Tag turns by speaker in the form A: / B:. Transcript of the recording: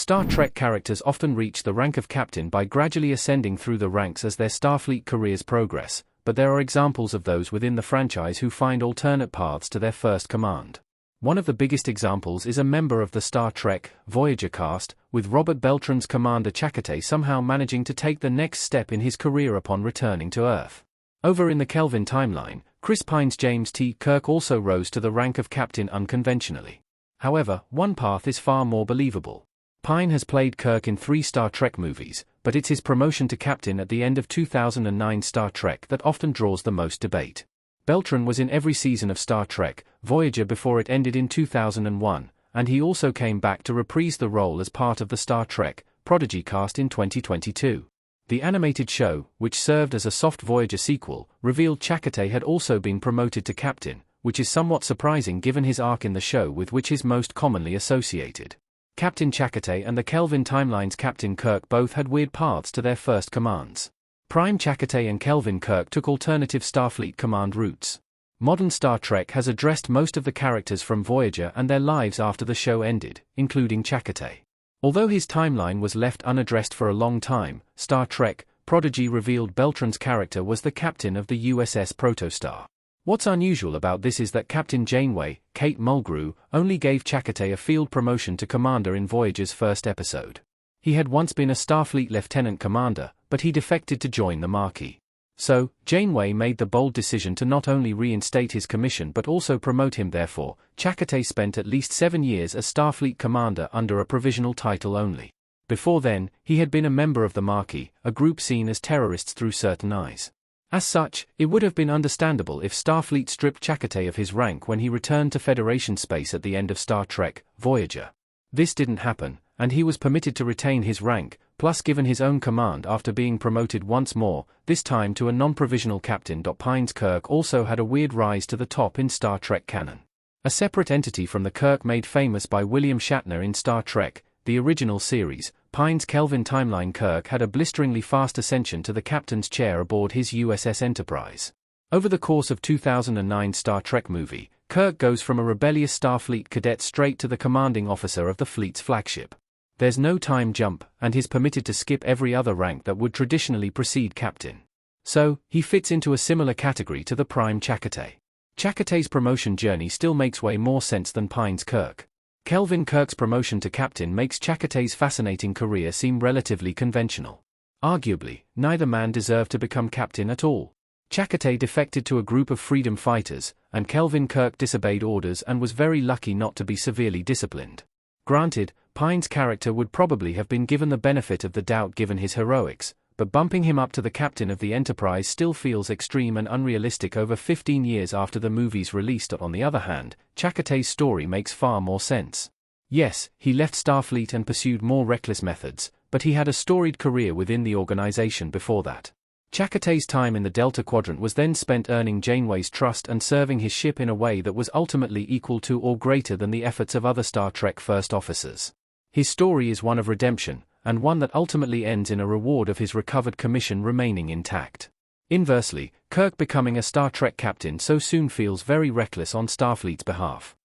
A: Star Trek characters often reach the rank of captain by gradually ascending through the ranks as their Starfleet careers progress, but there are examples of those within the franchise who find alternate paths to their first command. One of the biggest examples is a member of the Star Trek Voyager cast, with Robert Beltran's commander Chakotay somehow managing to take the next step in his career upon returning to Earth. Over in the Kelvin timeline, Chris Pine's James T. Kirk also rose to the rank of captain unconventionally. However, one path is far more believable. Pine has played Kirk in 3 Star Trek movies, but it's his promotion to captain at the end of 2009 Star Trek that often draws the most debate. Beltran was in every season of Star Trek Voyager before it ended in 2001, and he also came back to reprise the role as part of the Star Trek Prodigy cast in 2022. The animated show, which served as a soft Voyager sequel, revealed Chakotay had also been promoted to captain, which is somewhat surprising given his arc in the show with which is most commonly associated. Captain Chakotay and the Kelvin timeline's Captain Kirk both had weird paths to their first commands. Prime Chakotay and Kelvin Kirk took alternative Starfleet command routes. Modern Star Trek has addressed most of the characters from Voyager and their lives after the show ended, including Chakotay. Although his timeline was left unaddressed for a long time, Star Trek Prodigy revealed Beltran's character was the captain of the USS Protostar. What's unusual about this is that Captain Janeway, Kate Mulgrew, only gave Chakotay a field promotion to commander in Voyager's first episode. He had once been a Starfleet lieutenant commander, but he defected to join the Maquis. So, Janeway made the bold decision to not only reinstate his commission but also promote him. Therefore, Chakotay spent at least 7 years as Starfleet commander under a provisional title only. Before then, he had been a member of the Maquis, a group seen as terrorists through certain eyes. As such, it would have been understandable if Starfleet stripped Chakotay of his rank when he returned to Federation space at the end of Star Trek Voyager. This didn't happen, and he was permitted to retain his rank, plus given his own command after being promoted once more, this time to a non-provisional captain. Pine's Kirk also had a weird rise to the top in Star Trek canon. A separate entity from the Kirk made famous by William Shatner in Star Trek, the original series, Pine's Kelvin timeline Kirk had a blisteringly fast ascension to the captain's chair aboard his USS Enterprise. Over the course of 2009 Star Trek movie, Kirk goes from a rebellious Starfleet cadet straight to the commanding officer of the fleet's flagship. There's no time jump, and he's permitted to skip every other rank that would traditionally precede captain. So, he fits into a similar category to the prime Chakotay. Chakotay's promotion journey still makes way more sense than Pine's Kirk. Kelvin Kirk's promotion to captain makes Chakotay's fascinating career seem relatively conventional. Arguably, neither man deserved to become captain at all. Chakotay defected to a group of freedom fighters, and Kelvin Kirk disobeyed orders and was very lucky not to be severely disciplined. Granted, Pine's character would probably have been given the benefit of the doubt given his heroics, but bumping him up to the captain of the Enterprise still feels extreme and unrealistic over 15 years after the movie's release. On the other hand, Chakotay's story makes far more sense. Yes, he left Starfleet and pursued more reckless methods, but he had a storied career within the organization before that. Chakotay's time in the Delta Quadrant was then spent earning Janeway's trust and serving his ship in a way that was ultimately equal to or greater than the efforts of other Star Trek first officers. His story is one of redemption, and one that ultimately ends in a reward of his recovered commission remaining intact. Inversely, Kirk becoming a Star Trek captain so soon feels very reckless on Starfleet's behalf.